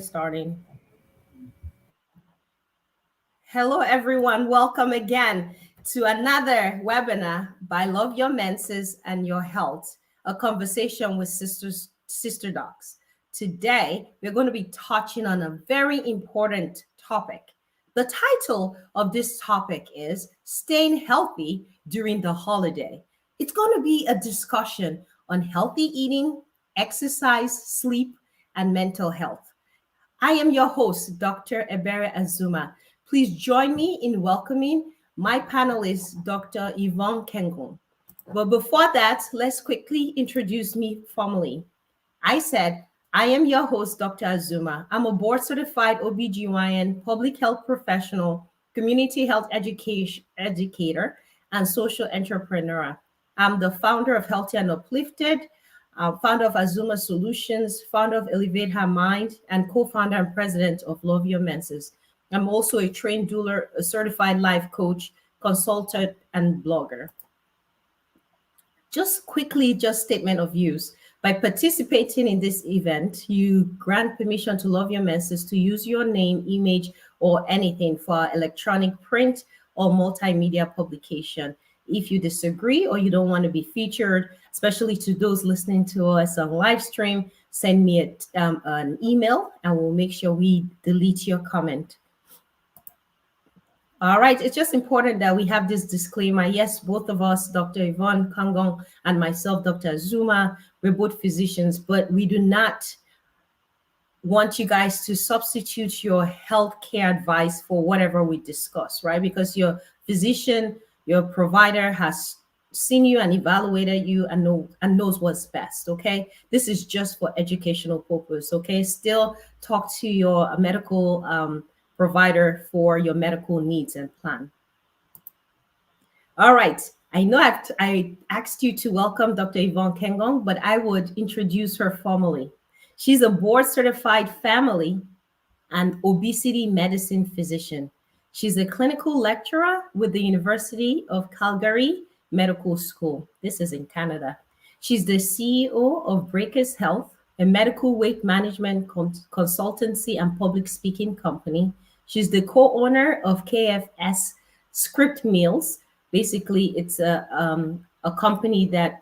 Starting. Hello, everyone. Welcome again to another webinar by Love Your Menses and Your Health, a conversation with sister docs. Today, we're going to be touching on a very important topic. The title of this topic is Staying Healthy During the Holiday. It's going to be a discussion on healthy eating, exercise, sleep, and mental health. I am your host, Dr. Ebere Azuma. Please join me in welcoming my panelist, Dr. Yvonne Kengon. But before that, let's quickly introduce me formally. I said, I am your host, Dr. Azuma. I'm a board certified OBGYN, public health professional, community health educator, and social entrepreneur. I'm the founder of Healthy and Uplifted, founder of Azuma Solutions, founder of Elevate Her Mind, and co-founder and president of Love Your Menses. I'm also a trained doula, a certified life coach, consultant, and blogger. Just statement of use. By participating in this event, you grant permission to Love Your Menses to use your name, image, or anything for electronic print or multimedia publication. If you disagree or you don't want to be featured, especially to those listening to us on live stream, send me an email and we'll make sure we delete your comment. All right, it's just important that we have this disclaimer. Yes, both of us, Dr. Yvonne Kangong and myself, Dr. Azuma, we're both physicians, but we do not want you guys to substitute your healthcare advice for whatever we discuss, right? Because your physician, your provider has seen you and evaluated you and knows what's best, okay? This is just for educational purpose, okay? Still talk to your medical provider for your medical needs and plan. All right. I know I asked you to welcome Dr. Yvonne Kengong, but I would introduce her formally. She's a board certified family and obesity medicine physician. She's a clinical lecturer with the University of Calgary Medical School. This is in Canada. She's the CEO of Breakers Health, a medical weight management consultancy and public speaking company. She's the co-owner of KFS Script Meals. Basically, it's a company that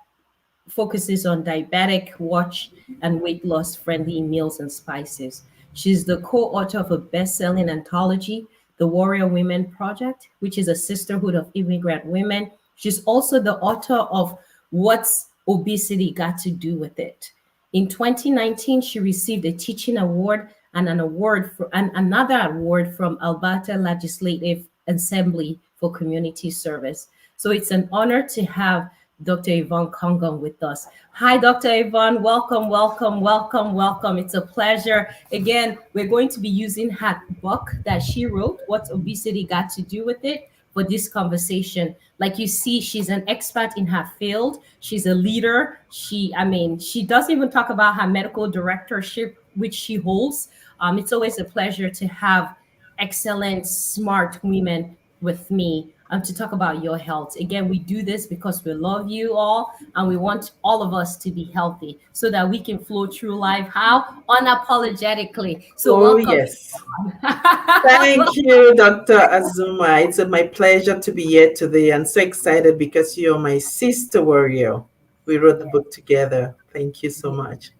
focuses on diabetic, watch, and weight loss friendly meals and spices. She's the co-author of a best-selling anthology, The Warrior Women Project, which is a sisterhood of immigrant women. She's also the author of What's Obesity Got to Do with It? In 2019, she received a teaching award and another award from Alberta Legislative Assembly for community service. So it's an honor to have Dr. Yvonne Kongong with us. Hi, Dr. Yvonne. Welcome, welcome, welcome, welcome. It's a pleasure. Again, we're going to be using her book that she wrote, What's Obesity Got to Do with It, for this conversation. Like you see, she's an expert in her field. She's a leader. She doesn't even talk about her medical directorship, which she holds. It's always a pleasure to have excellent, smart women with me to talk about your health. Again, we do this because we love you all and we want all of us to be healthy so that we can flow through life. How? Unapologetically. So welcome. Yes. Thank you, Dr. Azuma. It's my pleasure to be here today. I'm so excited because you're my sister warrior. We wrote the book together. Thank you so much.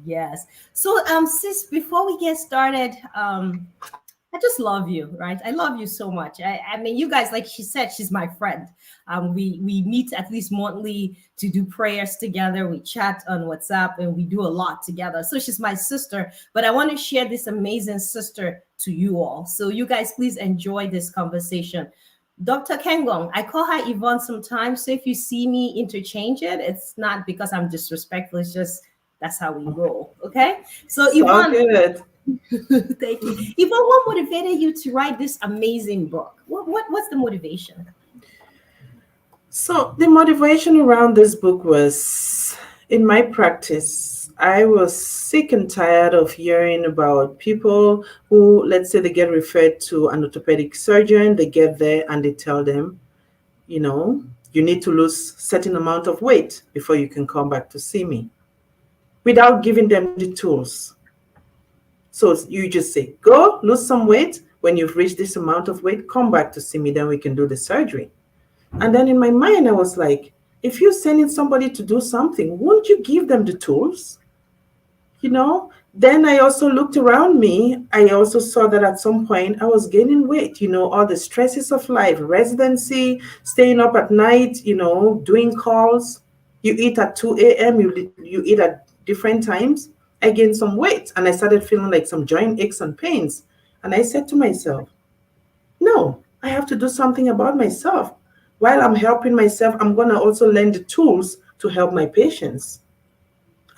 Yes. So, sis, before we get started, I just love you, right? I love you so much. I mean, you guys, like she said, she's my friend. We meet at least monthly to do prayers together. We chat on WhatsApp and we do a lot together. So she's my sister, but I want to share this amazing sister to you all. So you guys, please enjoy this conversation. Dr. Kengong, I call her Yvonne sometimes. So if you see me interchange it, it's not because I'm disrespectful. It's just that's how we roll. Okay. So Yvonne. Good. Thank you. Yvonne, what motivated you to write this amazing book? What's the motivation? So the motivation around this book was, in my practice, I was sick and tired of hearing about people who, let's say they get referred to an orthopedic surgeon, they get there and they tell them, you need to lose certain amount of weight before you can come back to see me, without giving them the tools. So you just say, go lose some weight. When you've reached this amount of weight, come back to see me, then we can do the surgery. And then in my mind, I was like, if you're sending somebody to do something, won't you give them the tools? you know then I also looked around me. I also saw that at some point I was gaining weight, all the stresses of life, residency, staying up at night, doing calls. You eat at 2 a.m., you eat at different times. I gained some weight and I started feeling like some joint aches and pains. And I said to myself, no, I have to do something about myself. While I'm helping myself, I'm going to also learn the tools to help my patients.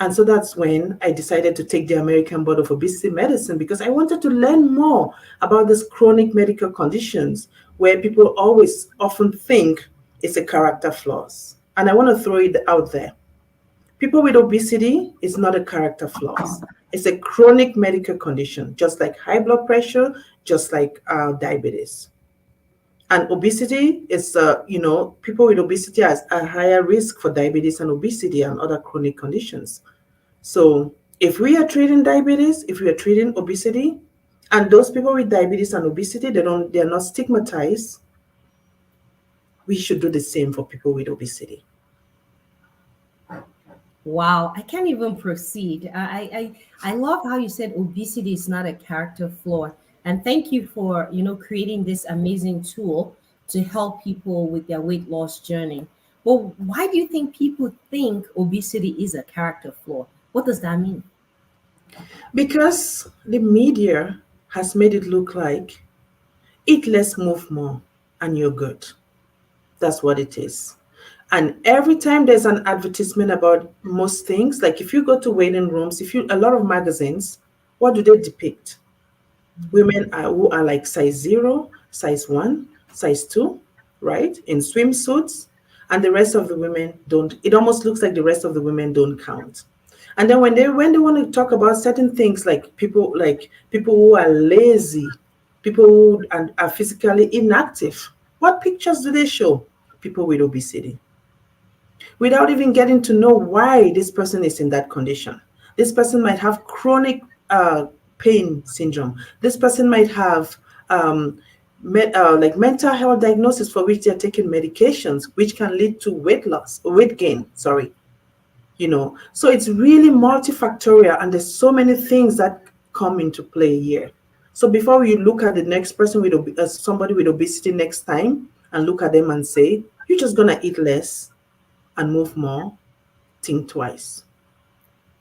And so that's when I decided to take the American Board of Obesity Medicine, because I wanted to learn more about these chronic medical conditions where people always often think it's a character flaws. And I want to throw it out there. People with obesity is not a character flaws. It's a chronic medical condition, just like high blood pressure, just like diabetes. And obesity is, people with obesity has a higher risk for diabetes and obesity and other chronic conditions. So if we are treating diabetes, if we are treating obesity, and those people with diabetes and obesity, they're not stigmatized, we should do the same for people with obesity. Wow, I can't even proceed. I love how you said obesity is not a character flaw, and thank you for creating this amazing tool to help people with their weight loss journey. Well, why do you think people think obesity is a character flaw? What does that mean? Because the media has made it look like eat less, move more, and you're good. That's what it is. And every time there's an advertisement about most things, like if you go to waiting rooms, if you a lot of magazines, what do they depict? Women who are like size 0, size 1, size 2, right? In swimsuits. And the rest of the women don't, it almost looks like the rest of the women don't count. And then when they want to talk about certain things like people who are lazy, people who are physically inactive, what pictures do they show? People with obesity, without even getting to know why this person is in that condition. This person might have chronic pain syndrome. This person might have like mental health diagnosis for which they're taking medications, which can lead to weight loss, weight gain. Sorry, So it's really multifactorial, and there's so many things that come into play here. So before you look at the next person with somebody with obesity next time and look at them and say, you're just gonna eat less and move more, think twice.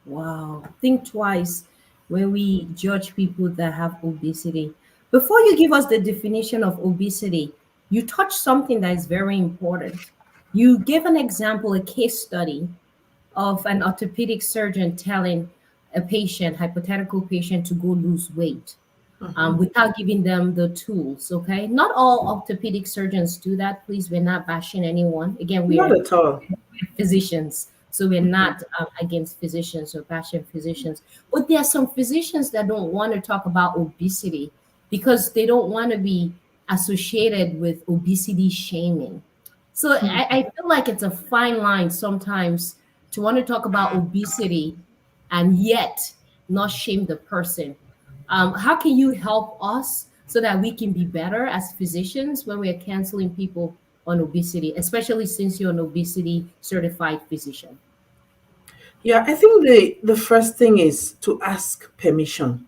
Wow. Think twice when we judge people that have obesity. Before you give us the definition of obesity, you touched something that is very important. You gave an example, a case study of an orthopedic surgeon telling a patient, hypothetical patient, to go lose weight Mhm. without giving them the tools. Okay. Not all orthopedic surgeons do that. Please, we're not bashing anyone. Again, we Not are at all. physicians. So we're Mhm. not against physicians or bashing physicians. But there are some physicians that don't want to talk about obesity because they don't want to be associated with obesity shaming. So I feel like it's a fine line sometimes to want to talk about obesity and yet not shame the person. How can you help us so that we can be better as physicians when we are counseling people on obesity, especially since you're an obesity certified physician? Yeah, I think the first thing is to ask permission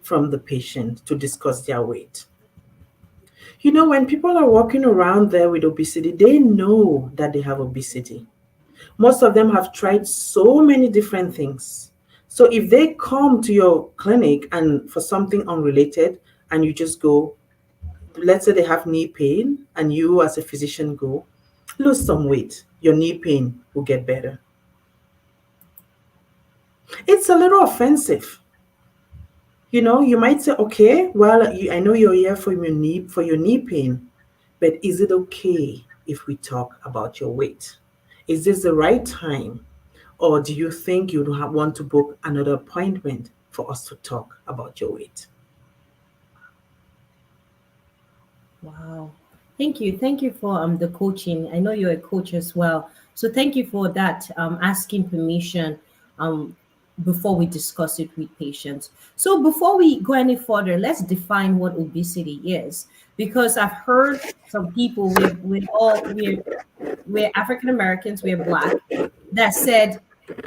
from the patient to discuss their weight. When people are walking around there with obesity, they know that they have obesity. Most of them have tried so many different things. So if they come to your clinic and for something unrelated, and you just go, let's say they have knee pain, and you as a physician go, lose some weight, your knee pain will get better. It's a little offensive. You might say, okay, well, I know you're here for your knee pain, but is it okay if we talk about your weight? Is this the right time? Or do you think you'd want to book another appointment for us to talk about your weight? Wow. Thank you. Thank you for the coaching. I know you're a coach as well. So thank you for that, asking permission. Um, before we discuss it with patients. So before we go any further, let's define what obesity is, because I've heard some people, we're African Americans, we're black, that said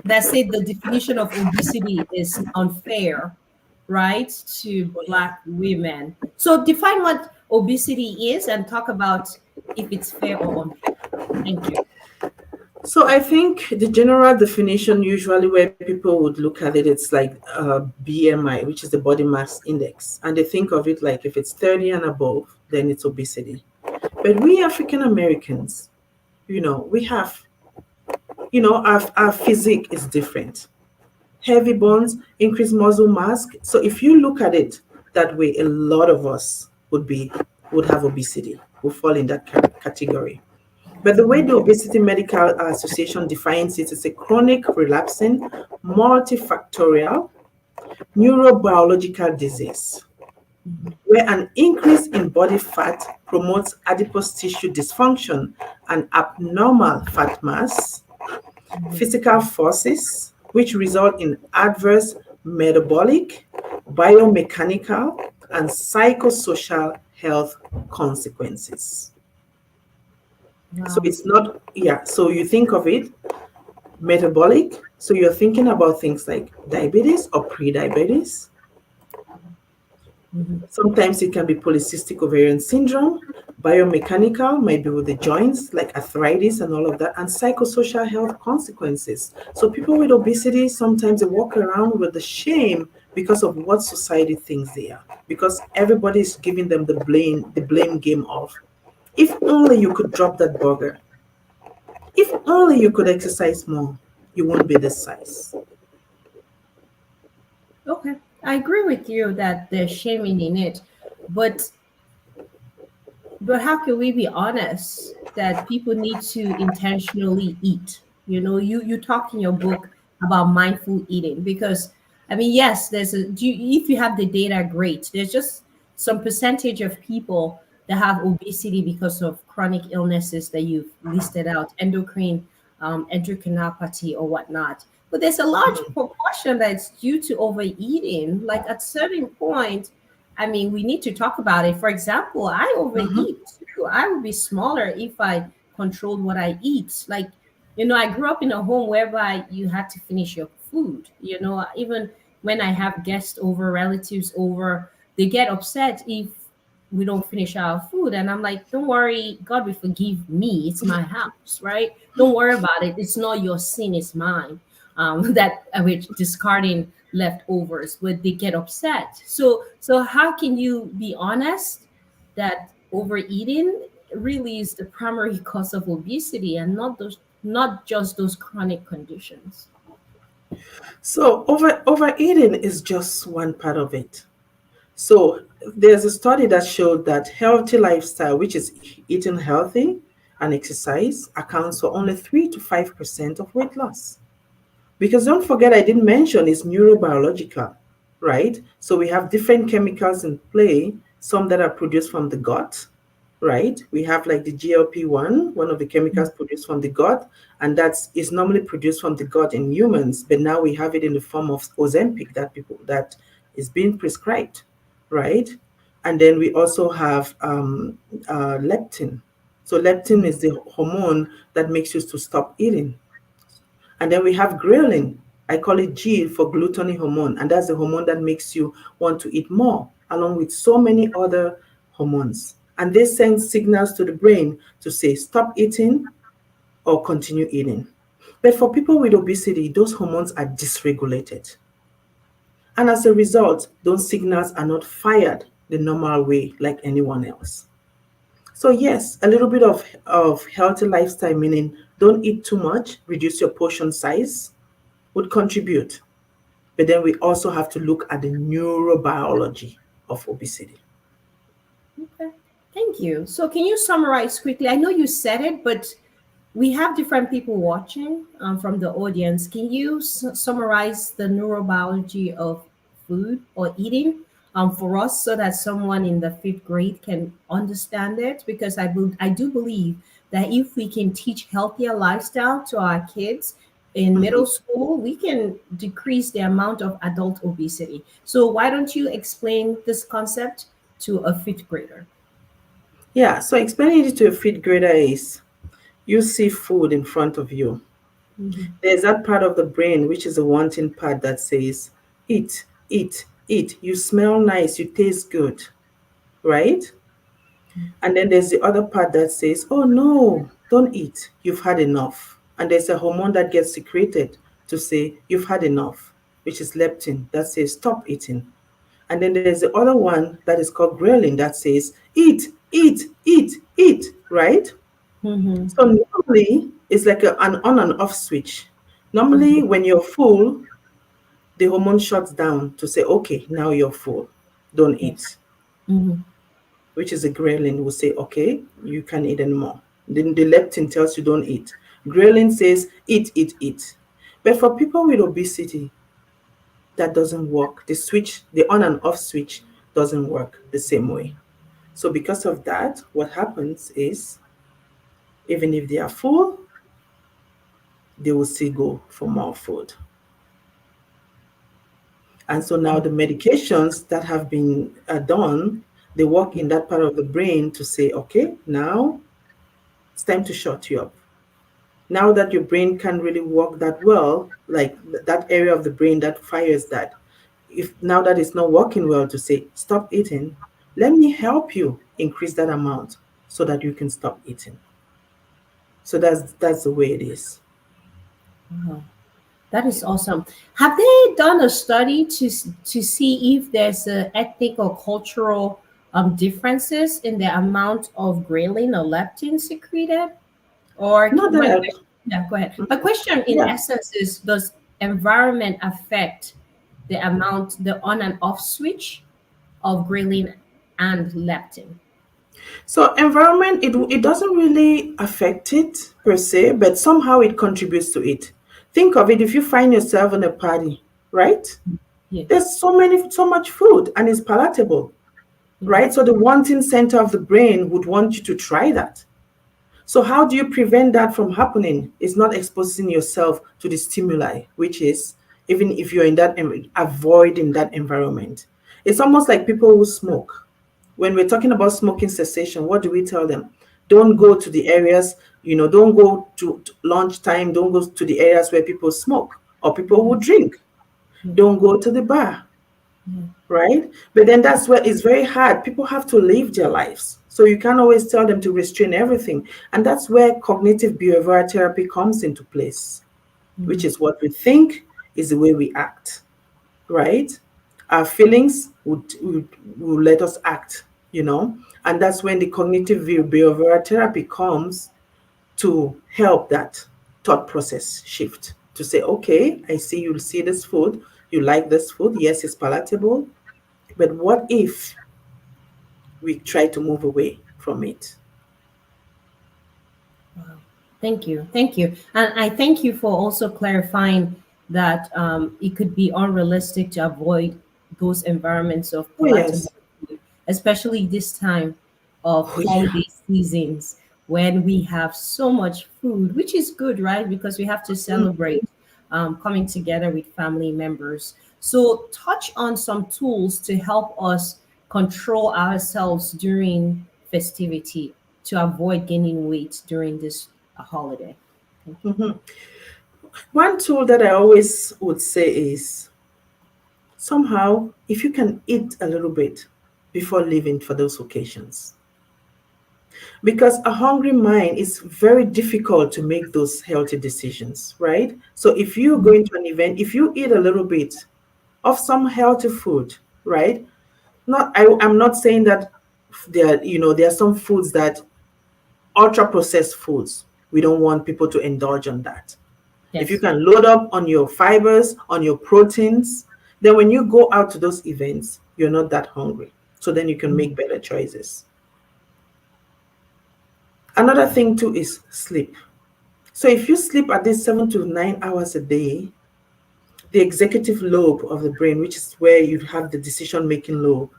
the definition of obesity is unfair, right, to Oh, yeah. black women. So define what obesity is and talk about if it's fair or unfair. Thank you. So I think the general definition, usually where people would look at it, it's like BMI, which is the body mass index, and they think of it like if it's 30 and above, then it's obesity. But we African Americans, we have, our physique is different. Heavy bones, increased muscle mass. So if you look at it that way, a lot of us would have obesity, would fall in that category. But the way the Obesity Medical Association defines it is a chronic, relapsing, multifactorial neurobiological disease where an increase in body fat promotes adipose tissue dysfunction and abnormal fat mass, physical forces, which result in adverse metabolic, biomechanical, and psychosocial health consequences. So Wow. it's not, yeah, so you think of it metabolic. So you're thinking about things like diabetes or pre-diabetes. Mhm. Sometimes it can be polycystic ovarian syndrome. Biomechanical might be with the joints, like arthritis and all of that, and psychosocial health consequences. So people with obesity sometimes they walk around with the shame because of what society thinks they are, because everybody is giving them the blame game of. If only you could drop that burger. If only you could exercise more, you won't be this size. Okay, I agree with you that there's shaming in it, but how can we be honest that people need to intentionally eat? You talk in your book about mindful eating, because I mean, yes, if you have the data, great. There's just some percentage of people that have obesity because of chronic illnesses that you've listed out, endocrinopathy or whatnot. But there's a large proportion that's due to overeating. Like at certain point, I mean, we need to talk about it. For example, I Mhm. overeat too. I would be smaller if I controlled what I eat. Like, I grew up in a home whereby you had to finish your food. Even when I have guests over, relatives over, they get upset if we don't finish our food. And I'm like, don't worry, God will forgive me. It's my house, right? Don't worry about it. It's not your sin, it's mine. That we're discarding leftovers, but they get upset. So how can you be honest that overeating really is the primary cause of obesity and not just those chronic conditions? So overeating is just one part of it. So there's a study that showed that healthy lifestyle, which is eating healthy and exercise, accounts for only 3 to 5% of weight loss. Because don't forget, I didn't mention it's neurobiological, right? So we have different chemicals in play, some that are produced from the gut, right? We have like the GLP-1, one of the chemicals produced from the gut, and that's is normally produced from the gut in humans, but now we have it in the form of Ozempic that is being prescribed, right? And then we also have leptin. So leptin is the hormone that makes you to stop eating. And then we have ghrelin. I call it G for gluttony hormone. And that's the hormone that makes you want to eat more, along with so many other hormones. And they send signals to the brain to say, stop eating or continue eating. But for people with obesity, those hormones are dysregulated. And as a result, those signals are not fired the normal way like anyone else. So yes, a little bit of healthy lifestyle, meaning don't eat too much, reduce your portion size, would contribute. But then we also have to look at the neurobiology of obesity. Okay, thank you. So can you summarize quickly? I know you said it, but we have different people watching from the audience. Can you summarize the neurobiology of food or eating for us, so that someone in the fifth grade can understand it? Because I do believe that if we can teach healthier lifestyle to our kids, in Mhm. middle school, we can decrease the amount of adult obesity. So why don't you explain this concept to a fifth grader? Yeah, so explaining it to a fifth grader is you see food in front of you. Mhm. There's that part of the brain, which is the wanting part that says, eat, eat, eat. You smell nice, you taste good, right? And then there's the other part that says, oh no, don't eat. You've had enough. And there's a hormone that gets secreted to say, you've had enough, which is leptin, that says, stop eating. And then there's the other one that is called ghrelin that says, eat, eat, eat, eat, right? Mhm. So normally, it's like an on and off switch. Normally, Mhm. when you're full, the hormone shuts down to say, okay, now you're full, don't Yes. eat, Mhm. which is a ghrelin will say, okay, you can't eat anymore. Then the leptin tells you don't eat. Ghrelin says, eat, eat, eat. But for people with obesity, that doesn't work. The switch, the on and off switch, doesn't work the same way. So because of that, what happens is, even if they are full, they will still go for more food. And so now the medications that have been done, they work in that part of the brain to say, okay, now it's time to shut you up. Now that your brain can't really work that well, like that area of the brain that fires that, if now that it's not working well, to say, stop eating, let me help you increase that amount so that you can stop eating. So that's the way it is. Wow. That is awesome. Have they done a study to see if there's a ethnic or cultural differences in the amount of ghrelin or leptin secreted? Or Not my that, question, yeah, go ahead. My question in yeah. essence is, does environment affect the amount, the on and off switch of ghrelin and leptin? So environment, it doesn't really affect it per se, but somehow it contributes to it. Think of it if you find yourself in a party, right? Yes. There's so much food and it's palatable, Yeah. right? So the wanting center of the brain would want you to try that. So how do you prevent that from happening? It's not exposing yourself to the stimuli, which is, even if you're in that, avoiding that environment. It's almost like people who smoke. When we're talking about smoking cessation, what do we tell them? Don't go to the areas, don't go to lunchtime, don't go to the areas where people smoke or people Yeah. who drink. Yeah. Don't go to the bar, Yeah. right? But then that's where it's very hard. People have to live their lives. So you can't always tell them to restrain everything. And that's where cognitive behavioral therapy comes into place, which Mhm. is what we think is the way we act, right? Our feelings would let us act, and that's when the cognitive behavioral therapy comes to help that thought process shift to say, okay, I see you see this food, you like this food, yes, it's palatable, but what if we try to move away from it? Wow. Thank you. Thank you. And I thank you for also clarifying that it could be unrealistic to avoid those environments of Oh, palatable yes. food, especially this time of Oh, yeah. holiday seasons when we have so much food, which is good, right? Because we have to Mm. celebrate coming together with family members. So, touch on some tools to help us control ourselves during festivity to avoid gaining weight during this holiday. Thank you. Mhm. One tool that I always would say is, somehow, if you can eat a little bit before leaving for those occasions, because a hungry mind is very difficult to make those healthy decisions, right? So if you're going to an event, if you eat a little bit of some healthy food, right? I'm not saying that there are some foods that ultra processed foods. We don't want people to indulge on that. If you Yes. can load up on your fibers, on your proteins, then when you go out to those events, you're not that hungry. So then you can Mm. make better choices. Another thing too is sleep. So if you sleep at least 7 to 9 hours a day, the executive lobe of the brain, which is where you have the decision making lobe,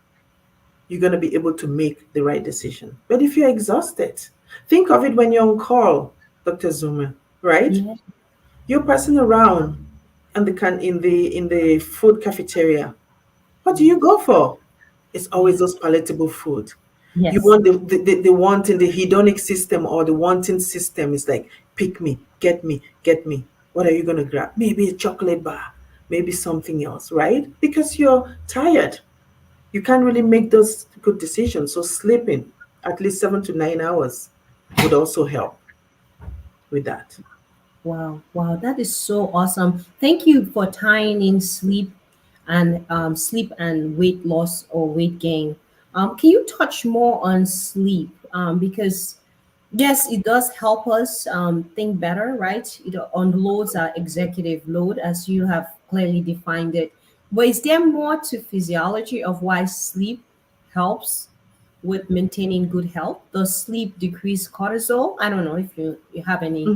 you're going to be able to make the right decision. But if you're exhausted, think of it when you're on call, Dr. Zuma, right? Yeah. You're passing around and the can in the food cafeteria. What do you Yes. go for? It's always Yeah. those palatable food. You Yes. want the wanting, the hedonic system or the wanting system is like, pick me, get me, get me. What are you going to grab? Maybe a chocolate bar, maybe something else, right? Because you're tired. You can't really make those good decisions. So sleeping at least 7 to 9 hours would also help with that. Wow, wow, that is so awesome. Thank you for tying in sleep and weight loss or weight gain. Can you touch more on sleep? Because yes, it does help us think better, right? It unloads our executive load, as you have clearly defined it. But is there more to physiology of why sleep helps with maintaining good health? Does sleep decrease cortisol? I don't know if you have any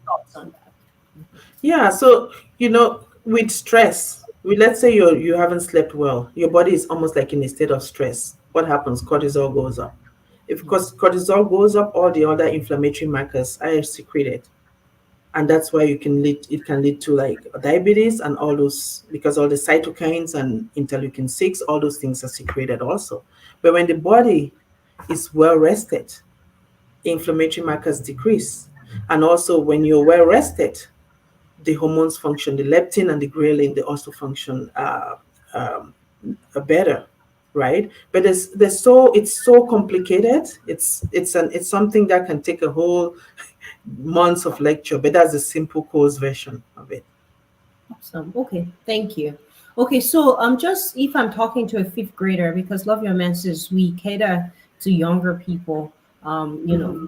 thoughts on that. Yeah, so with stress, let's say you haven't slept well, your body is almost like in a state of stress. What happens? Cortisol goes up. If cortisol goes up, all the other inflammatory markers are secreted, and that's why it can lead to like diabetes and all those, because all the cytokines and interleukin 6, all those things are secreted also. But when the body is well rested, inflammatory markers decrease, and also when you're well rested, the hormones function, the leptin and the ghrelin, they also function um, better, right? But it's so complicated. It's something that can take a whole months of lecture, but that's a simple course version of it. Awesome. Okay, thank you. Okay, so just if I'm talking to a fifth grader, because Love Your Menses, we cater to younger people, Hmm.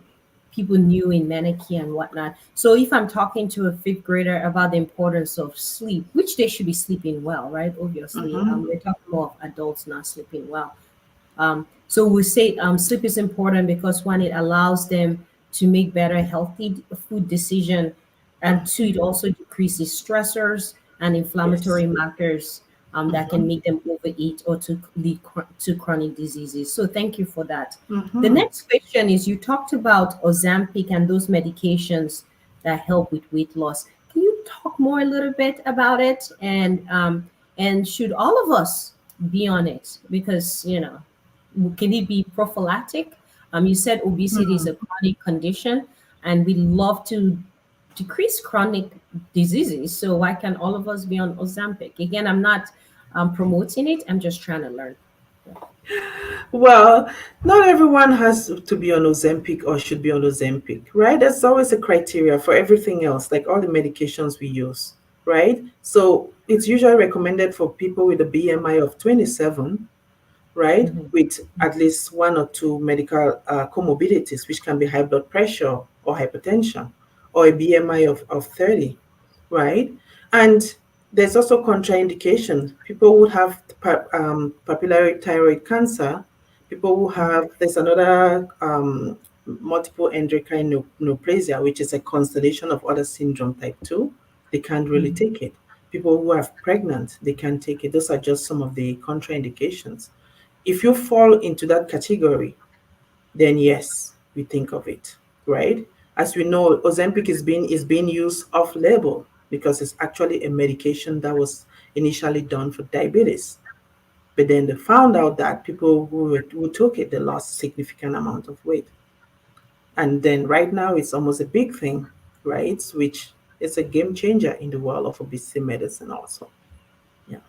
people new in Maneki and whatnot. So if I'm talking to a fifth grader about the importance of sleep, which they should be sleeping well, right? Obviously, Hmm. we're talking more of adults not sleeping well. So we say sleep is important because one, it allows them to make better healthy food decision, and two, it also decreases stressors and Yes. inflammatory markers that can Hmm. make them overeat or to lead to chronic diseases. So thank you for that. The Hmm. next question is, you talked about Ozempic and those medications that help with weight loss. Can you talk more a little bit about it, and should all of us be on it? Because can it be prophylactic? You said obesity is a chronic condition, and we love to decrease chronic diseases. So why can all of us be on Ozempic? Again, I'm not promoting it. I'm just trying to learn. Well, not everyone has to be on Ozempic or should be on Ozempic, right? There's always a criteria for everything else, like all the medications we use, right? So it's usually recommended for people with a BMI of 27, right? Mhm. With at least one or two medical comorbidities, which can be high blood pressure or hypertension, or a BMI of 30, right? And there's also contraindication. People who have papillary thyroid cancer, people who have, there's another multiple endocrine neoplasia, which is a constellation of other syndrome type 2, they can't really Mhm. take it. People who are pregnant, they can't take it. Those are just some of the contraindications. If you fall into that category, then yes, we think of it, right? As we know, Ozempic is being used off label because it's actually a medication that was initially done for diabetes. But then they found out that people who took it, they lost significant amount of weight. And then right now it's almost a big thing, right? Which is a game changer in the world of obesity medicine also. Yeah.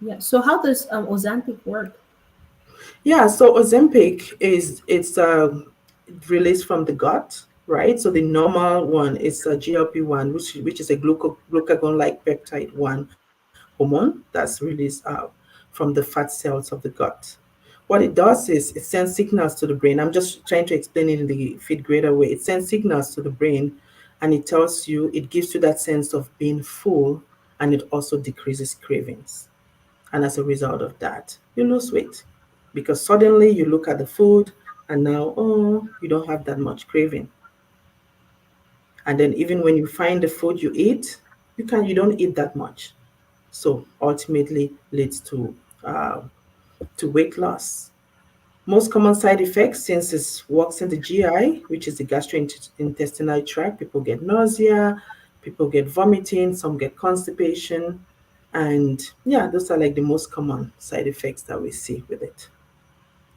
Yeah. So how does Ozempic work? Yeah, so Ozempic it's released from the gut, right? So the normal one is a GLP-1, which is a glucagon-like peptide 1 hormone that's released from the fat cells of the gut. What it does is it sends signals to the brain. I'm just trying to explain it in the fifth grader way. It sends signals to the brain, and it gives you that sense of being full, and it also decreases cravings. And as a result of that, you lose weight because suddenly you look at the food and now, oh, you don't have that much craving. And then even when you find the food you eat, you don't eat that much. So ultimately leads uh, to weight loss. Most common side effects, since it works in the GI, which is the gastrointestinal tract, people get nausea, People get vomiting, some get constipation, and yeah, those are like the most common side effects that we see with it.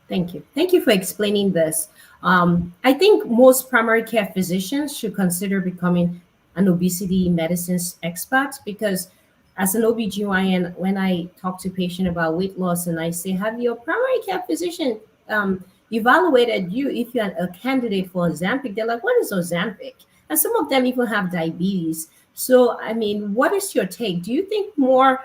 Thank you. Thank you for explaining this. I think most primary care physicians should consider becoming an obesity medicines expert because as an OBGYN, when I talk to patient about weight loss and I say, have your primary care physician evaluated you if you're a candidate for Ozempic? They're like, what is Ozempic? And some of them even have diabetes. So, I mean, what is your take? Do you think more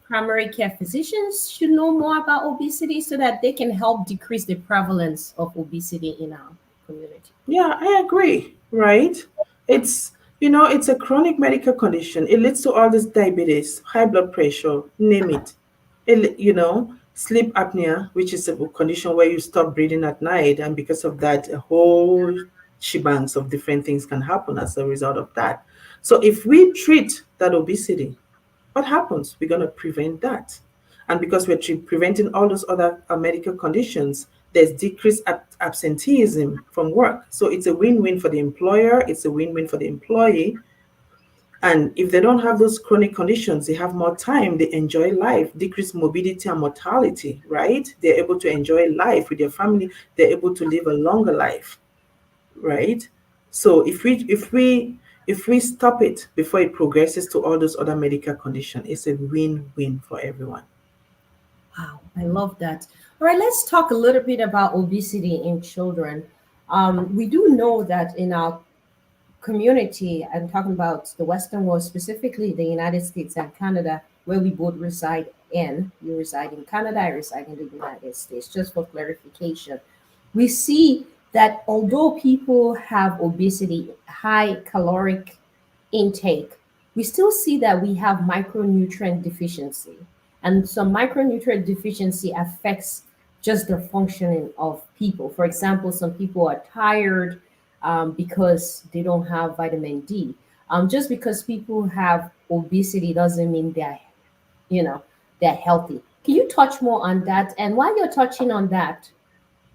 primary care physicians should know more about obesity so that they can help decrease the prevalence of obesity in our community? Yeah, I agree, right? It's, it's a chronic medical condition. It leads to all this diabetes, high blood pressure, name it. Sleep apnea, which is a condition where you stop breathing at night, and because of that, a whole shebangs of different things can happen as a result of that. So if we treat that obesity, what happens? We're going to prevent that. And because we're preventing all those other medical conditions, there's decreased absenteeism from work. So it's a win-win for the employer, it's a win-win for the employee. And if they don't have those chronic conditions, they have more time, they enjoy life, decrease morbidity and mortality, right? They're able to enjoy life with their family, they're able to live a longer life, right? So if we stop it before it progresses to all those other medical conditions, it's a win-win for everyone. Wow, I love that. All right, let's talk a little bit about obesity in children. We do know that in our community, I'm talking about the Western world, specifically the United States and Canada, where we both reside in. You reside in Canada, I reside in the United States, just for clarification. We see that although people have obesity, high caloric intake, we still see that we have micronutrient deficiency. And some micronutrient deficiency affects just the functioning of people. For example, some people are tired because they don't have vitamin D. Just because people have obesity doesn't mean you know, they're healthy. Can you touch more on that? And while you're touching on that,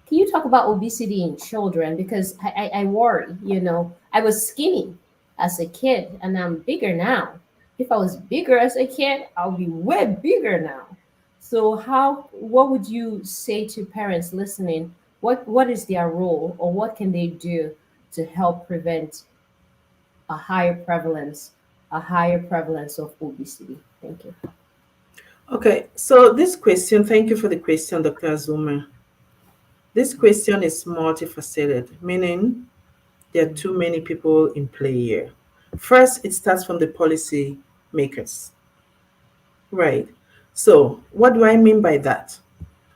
can you talk about obesity in children? Because I worry, I was skinny as a kid and I'm bigger now. If I was bigger as a kid, I'll be way bigger now. So what would you say to parents listening? What is their role or what can they do to help prevent a higher prevalence, a higher prevalence of obesity? Thank you. Okay, so this question, thank you for the question, Dr. Azuma. This question is multifaceted, meaning there are too many people in play here. First, it starts from the policy makers, right? So, what do I mean by that?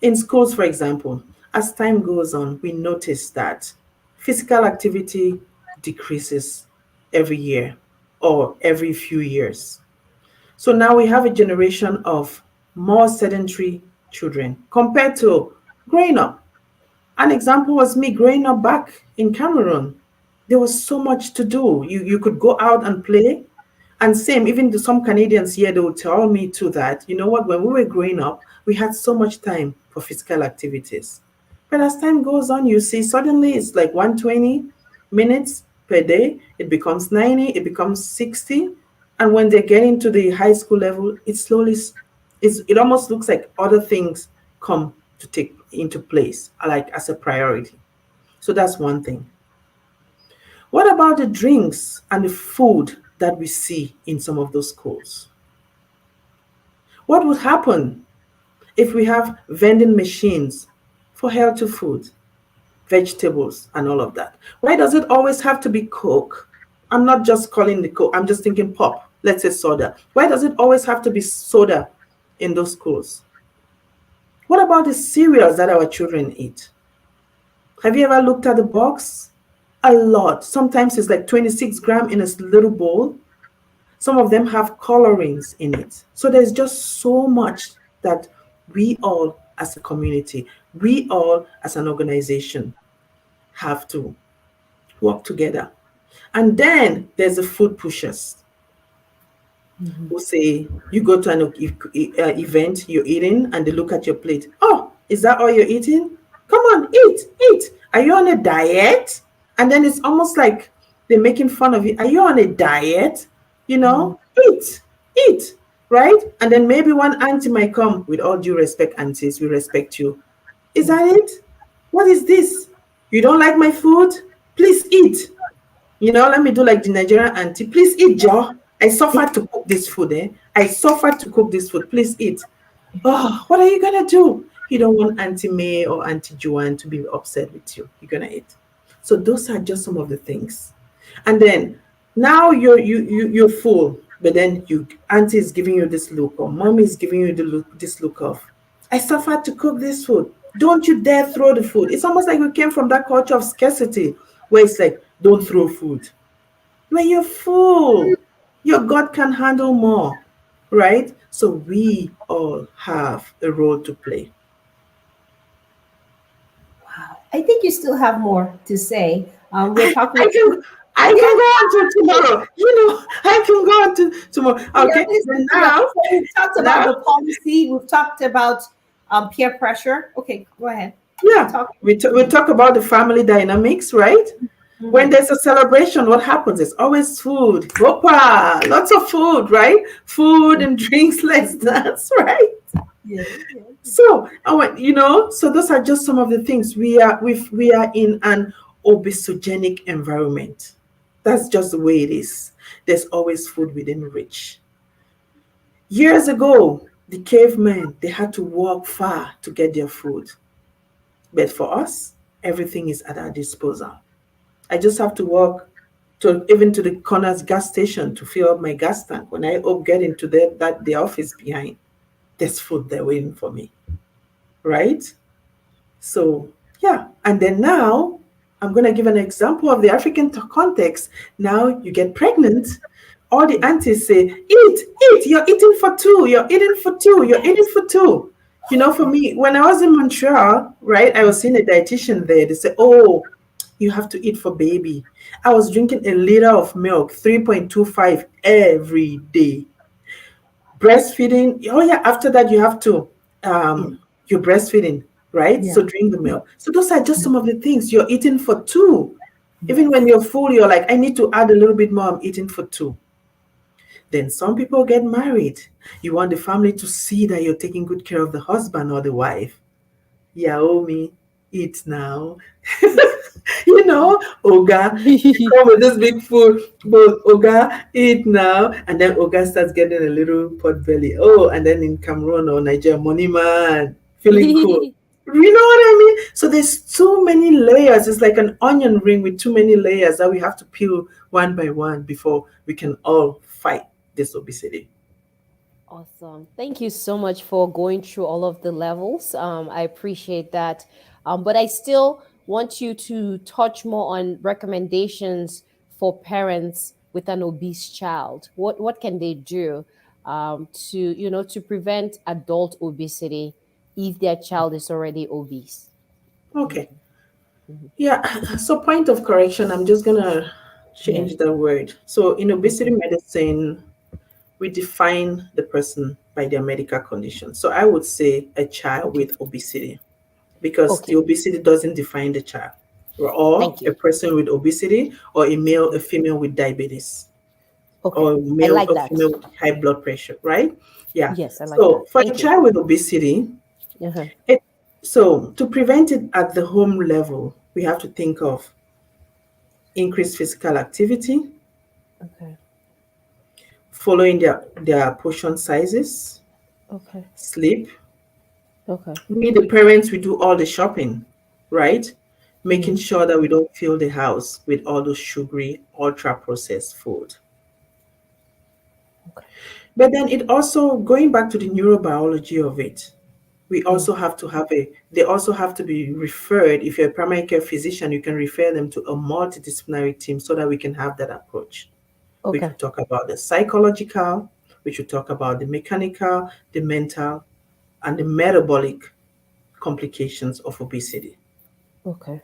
In schools, for example, as time goes on, we notice that physical activity decreases every year or every few years. So now we have a generation of more sedentary children compared to growing up. An example was me growing up back in Cameroon. There was so much to do. You could go out and play. And same, even to some Canadians here, they would tell me too that, you know what, when we were growing up, we had so much time for physical activities. But as time goes on, you see suddenly it's like 120 minutes per day, it becomes 90, it becomes 60. And when they get into the high school level, it almost looks like other things come to take into place, like as a priority. So that's one thing. What about the drinks and the food that we see in some of those schools? What would happen if we have vending machines for healthy food, vegetables, and all of that? Why does it always have to be Coke? I'm not just calling the Coke, I'm just thinking pop, let's say soda. Why does it always have to be soda in those schools? What about the cereals that our children eat? Have you ever looked at the box? A lot. Sometimes it's like 26 gram in a little bowl. Some of them have colorings in it. So there's just so much that we all as a community, we all as an organization have to work together. And then there's the food pushers Mhm. who say, you go to an event, you're eating, and they look at your plate. Oh, is that all you're eating? Come on, eat, eat. Are you on a diet? And then it's almost like They're making fun of you. Are you on a diet? Mhm. Eat, eat, right? And then maybe one auntie might come, with all due respect, aunties, we respect you. Is that it? What is this? You don't like my food? Please eat. Let me do like the Nigerian auntie. Please eat, Joe. I suffered to cook this food, eh? I suffered to cook this food. Please eat. Oh, what are you gonna do? You don't want Auntie May or Auntie Joanne to be upset with you. You're gonna eat. So those are just some of the things. And then now you're full, but then you auntie is giving you this look, or mommy is giving you this look of, I suffered to cook this food. Don't you dare throw the food. It's almost like we came from that culture of scarcity where it's like, don't throw food. When you're full, your God can handle more, right? So we all have a role to play. Wow. I think you still have more to say. We're I, talking. I can I Yeah, can go on to tomorrow. I can go on to tomorrow. yeah, Okay. please Then continue. now, So we've talked about now, the policy. We've talked about peer pressure. Okay, go ahead. Keep yeah, talking. we talk about the family dynamics, right? When Mhm. there's a celebration, what happens? It's always food. Opa, lots of food, right? Food and drinks, let's dance, right? Yeah, yeah. So, so those are just some of the things. We are in an obesogenic environment. That's just the way it is. There's always food within reach. Years ago, the cavemen, they had to walk far to get their food. But for us, everything is at our disposal. I just have to walk to even to the corner's gas station to fill up my gas tank. When I get into the office behind, there's food there waiting for me, right? So, yeah. And then now, I'm going to give an example of the African context. Now you get pregnant. All the aunties say, eat, eat, you're eating for two, you're eating for two, you're eating Yes. for two. For me, when I was in Montreal, right, I was seeing a dietitian there. They said, oh, you have to eat for baby. I was drinking a liter of milk, 3.25 every day. Breastfeeding, oh yeah, after that you have to Yeah. you're breastfeeding, right? Yeah. So drink the milk. So those are just some of the things you're eating for two. Even when Yes. you're full, you're like, I need to add a little bit more, I'm eating for two. Then some people get married. You want the family to see that you're taking good care of the husband or the wife. Yaomi, eat now. Oga, you come with this big food, but Oga, eat now. And then Oga starts getting a little pot belly. Oh, and then in Cameroon or Nigeria, money man, feeling cool. You know what I mean? So there's too many layers. It's like an onion ring with too many layers that we have to peel one by one before we can all fight this obesity. Awesome. Thank you so much for going through all of the levels. I appreciate that. But I still want you to touch more on recommendations for parents with an obese child. What can they do to prevent adult obesity if their child is already obese? Okay. Mhm. Yeah, so point of correction, I'm just gonna Yeah. change that word. So in obesity Okay. medicine, we define the person by their medical condition. So I would say a child Okay. with obesity because the Okay. obesity doesn't define the child, or Thank a you. person with obesity, or a male, a female with diabetes, or Okay. a I male like or that. female with high blood pressure, right? Yeah. Yes, I like So that. for a Thank you. child with obesity, Uh-huh. it so to prevent it at the home level, we have to think of increased physical activity, Okay. following their portion sizes, Okay. sleep. Okay. We, the parents, we do all the shopping, right? Making Mm. sure that we don't fill the house with all those sugary, ultra processed food. Okay. But then it also, going back to the neurobiology of it, we Mm. also have to they also have to be referred. If you're a primary care physician, you can refer them to a multidisciplinary team so that we can have that approach. We Okay. could talk about the psychological, we should talk about the mechanical, the mental, and the metabolic complications of obesity. Okay.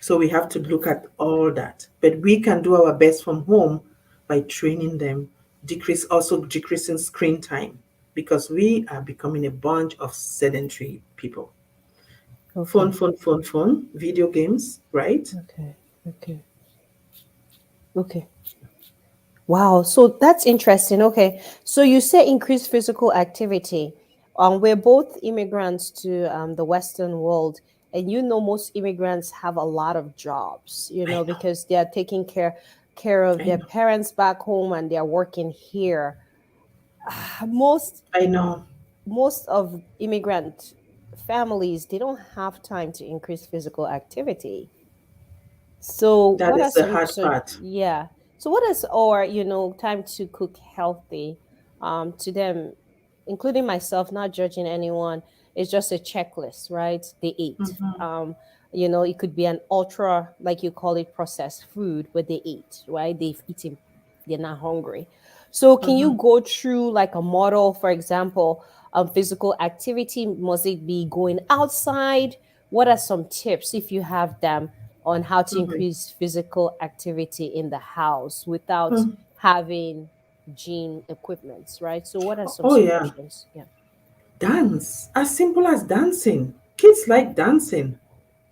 So we have to look at all that. But we can do our best from home by training them, decreasing screen time because we are becoming a bunch of sedentary people. Phone, Okay. phone, phone, phone, video games, right? Okay. Okay. Okay. Wow, so that's interesting. Okay, so you say increased physical activity. We're both immigrants to the Western world, and most immigrants have a lot of jobs. I know, Because they are taking care of I their know, parents back home, and they are working here. Most I know. most of immigrant families, they don't have time to increase physical activity. So That what is are the some hard so part. yeah. So what is or time to cook healthy to them, including myself, not judging anyone, it's just a checklist, right? They ate. It could be an ultra, like you call it, processed food, but they ate, right? They've eaten, they're not hungry. So can you Mhm. go through like a model, for example, physical activity? Must it be going outside? What are some tips if you have them on how to Mhm. increase physical activity in the house without Mhm. having gym equipments, right? So, what are some Oh yeah, suggestions? Yeah. dance. As simple as dancing. Kids like dancing.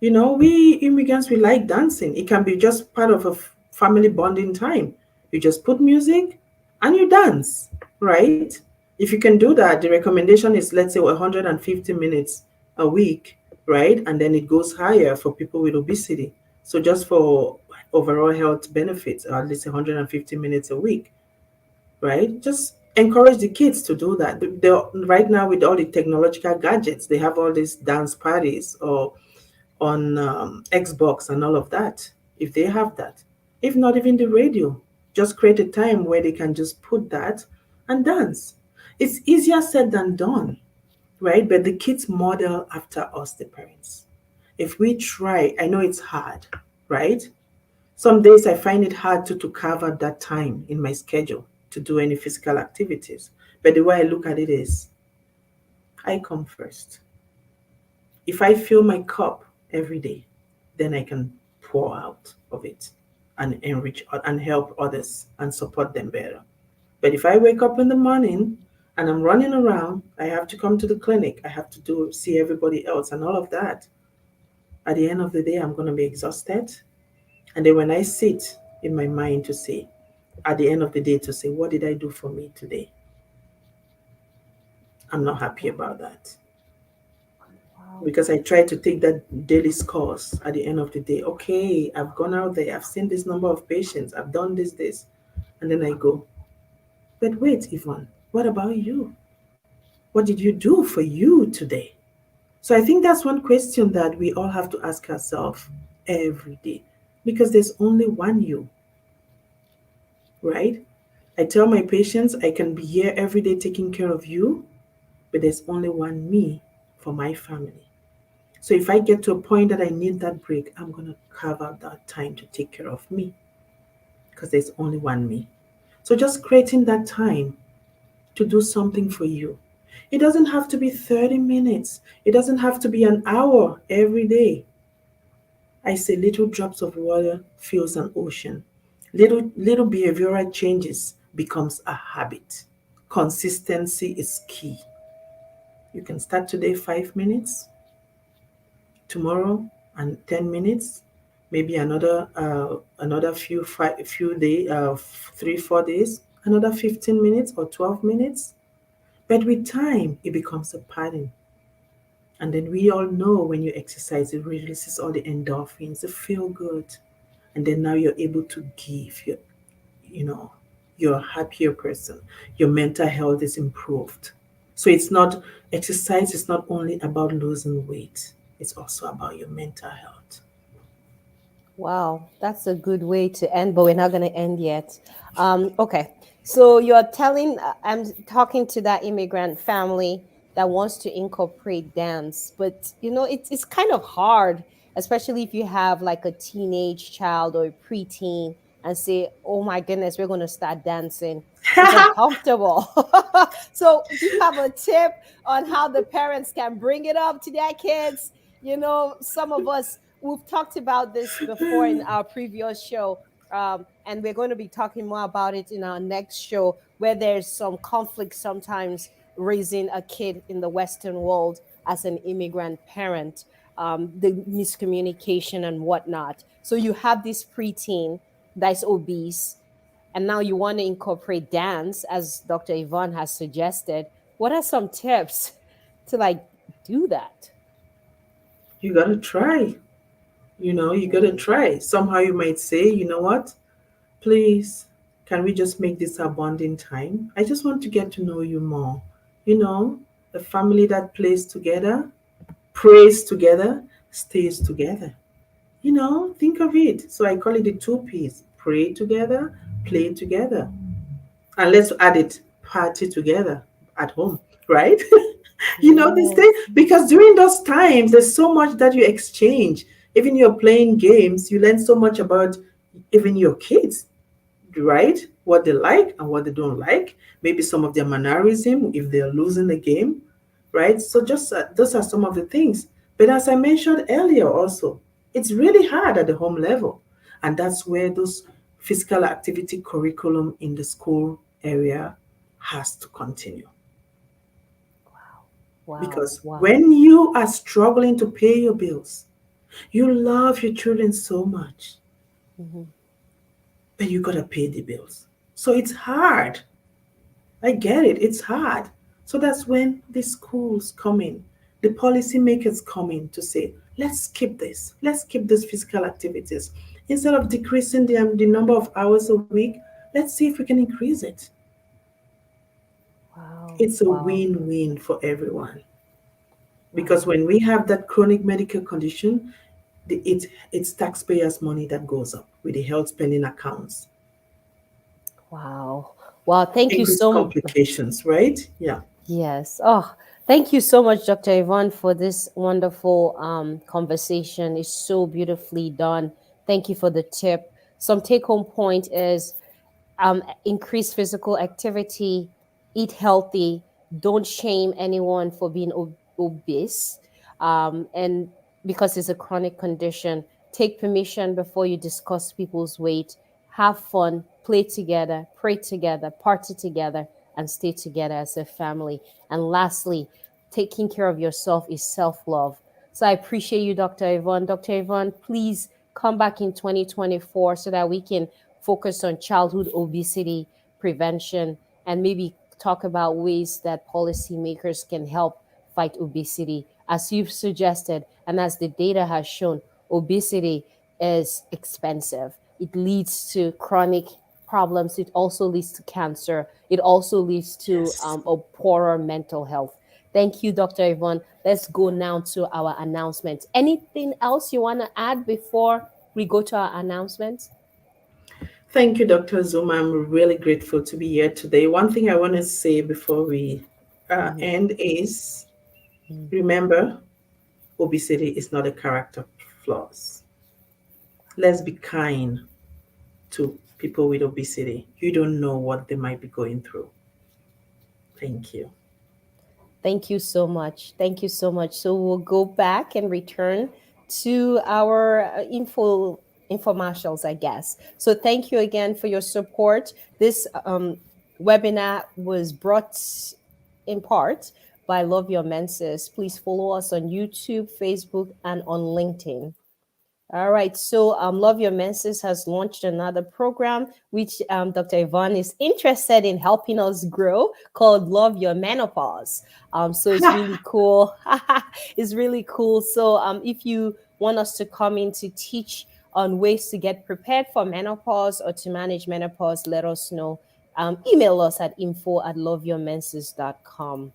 You know, we immigrants, we like dancing. It can be just part of a family bonding time. You just put music and you dance, right? If you can do that, the recommendation is, let's say, 150 minutes a week, right? And then it goes higher for people with obesity. So just for overall health benefits, at least 150 minutes a week, right? Just encourage the kids to do that. Right now, with all the technological gadgets, they have all these dance parties or on Xbox and all of that, if they have that. If not, even the radio, just create a time where they can just put that and dance. It's easier said than done, right? But the kids model after us, the parents. If we try, I know it's hard, right? Some days I find it hard to carve out that time in my schedule to do any physical activities. But the way I look at it is, I come first. If I fill my cup every day, then I can pour out of it and enrich and help others and support them better. But if I wake up in the morning and I'm running around, I have to come to the clinic, I have to do see everybody else and all of that. At the end of the day, I'm going to be exhausted. And then when I sit in my mind to say, at the end of the day, to say, what did I do for me today? I'm not happy about that. Wow. Because I try to take that daily scores at the end of the day. Okay, I've gone out there, I've seen this number of patients, I've done this, and then I go, but wait, Yvonne, what about you? What did you do for you today? So I think that's one question that we all have to ask ourselves every day, because there's only one you, right? I tell my patients I can be here every day taking care of you, but there's only one me for my family. So if I get to a point that I need that break, I'm going to carve out that time to take care of me because there's only one me. So just creating that time to do something for you. It doesn't have to be 30 minutes. It doesn't have to be an hour every day. I say little drops of water fills an ocean. Little behavioral changes becomes a habit. Consistency is key. You can start today 5 minutes, tomorrow and 10 minutes, maybe another few day 3 4 days, another 15 minutes or 12 minutes. But with time it becomes a pattern, and then we all know when you exercise it releases all the endorphins, the feel good, and then now you're able to give you know you're a happier person, your mental health is improved. So it's not exercise is not only about losing weight, it's also about your mental health. Wow, that's a good way to end, but we're not going to end yet. Okay, so you're telling, I'm talking to that immigrant family that wants to incorporate dance, but it's kind of hard, especially if you have like a teenage child or a preteen and say, "Oh my goodness, we're going to start dancing." It's uncomfortable. So, do you have a tip on how the parents can bring it up to their kids? Some of us, we've talked about this before in our previous show, and we're going to be talking more about it in our next show, where there's some conflict sometimes raising a kid in the Western world as an immigrant parent, the miscommunication and whatnot. So you have this preteen. that's obese, and now you want to incorporate dance, as Dr. Yvonne has suggested, what are some tips to like do that? You got to try. You got to Mm. try. Somehow you might say, you know what? Please, can we just make this a bonding time? I just want to get to know you more. You know, a family that plays together, prays together, stays together. Think of it. So I call it the two P's: pray together, play together. And let's add it, party together at home, right? This thing, Yes. because during those times, there's so much that you exchange. Even you're playing games, you learn so much about even your kids, right? What they like and what they don't like. Maybe some of their mannerism if they're losing the game, right? So just those are some of the things. But as I mentioned earlier, also, it's really hard at the home level, and that's where those physical activity curriculum in the school area has to continue. Wow. Because Wow. when you are struggling to pay your bills, you love your children so much, Mhm. but you gotta pay the bills. So it's hard. I get it, it's hard. So that's when the schools come in, the policymakers come in to say, let's keep these physical activities. Instead of decreasing the number of hours a week, let's see if we can increase it. Wow. It's a Wow. win win for everyone. Because Wow. when we have that chronic medical condition, it's taxpayers' money that goes up with the health spending accounts. Wow. Wow. Thank you Increased so. complications, right? Yeah. Yes. Oh, thank you so much, Dr. Yvonne, for this wonderful conversation. It's so beautifully done. Thank you for the tip. Some take home point is increase physical activity, eat healthy, don't shame anyone for being obese, and because it's a chronic condition, take permission before you discuss people's weight, have fun, play together, pray together, party together, and stay together as a family. And lastly, taking care of yourself is self-love. So I appreciate you, Dr. Yvonne. Dr. Yvonne, please come back in 2024 so that we can focus on childhood obesity prevention and maybe talk about ways that policymakers can help fight obesity. As you've suggested, and as the data has shown, obesity is expensive. It leads to chronic problems. It also leads to cancer. It also leads to Yes. a poorer mental health. Thank you, Dr. Yvonne. Let's go now to our announcements. Anything else you want to add before we go to our announcements? Thank you, Dr. Zuma. I'm really grateful to be here today. One thing I want to say before we Mhm. end is, Mhm. remember, obesity is not a character flaws. Let's be kind to people with obesity. You don't know what they might be going through. Thank you. Thank you so much. Thank you so much. So we'll go back and return to our infomercials, I guess. So thank you again for your support. This webinar was brought in part by Love Your Menses. Please follow us on YouTube, Facebook, and on LinkedIn. All right, so Love Your Menses has launched another program which Dr. Yvonne is interested in helping us grow called Love Your Menopause. So it's really cool. It's really cool. So if you want us to come in to teach on ways to get prepared for menopause or to manage menopause, let us know. Email us at info@loveyourmenses.com.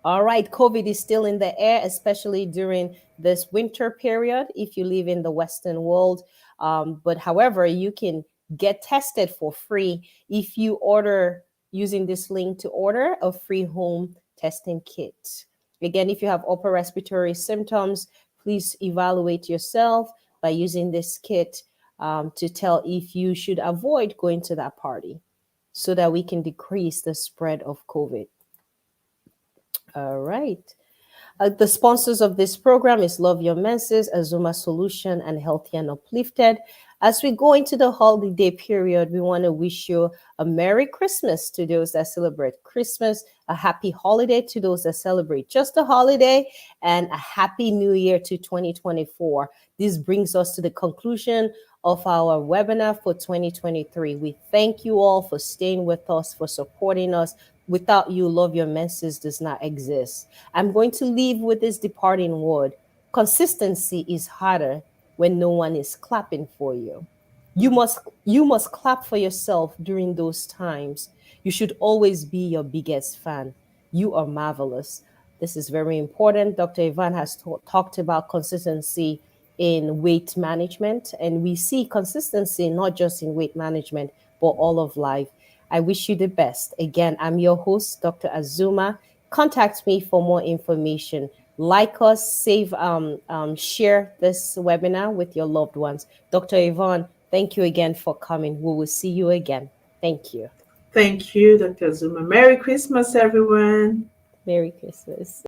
All right, COVID is still in the air, especially during this winter period if you live in the Western world. But however, you can get tested for free if you order using this link to order a free home testing kit. Again, if you have upper respiratory symptoms, please evaluate yourself by using this kit to tell if you should avoid going to that party so that we can decrease the spread of COVID. All right. The sponsors of this program is Love Your Menses, Azuma Solution, and Healthy and Uplifted. As we go into the holiday period, we want to wish you a Merry Christmas to those that celebrate Christmas, a happy holiday to those that celebrate just a holiday, and a happy new year to 2024. This brings us to the conclusion of our webinar for 2023. We thank you all for staying with us, for supporting us. Without you, Love Your Menses does not exist. I'm going to leave with this departing word. Consistency is harder when no one is clapping for you. You must clap for yourself during those times. You should always be your biggest fan. You are marvelous. This is very important. Dr. Ivan has talked about consistency in weight management, and we see consistency not just in weight management, but all of life. I wish you the best. Again, I'm your host, Dr. Azuma. Contact me for more information. Like us, share this webinar with your loved ones. Dr. Yvonne, thank you again for coming. We will see you again. Thank you. Thank you, Dr. Zuma. Merry Christmas, everyone. Merry Christmas.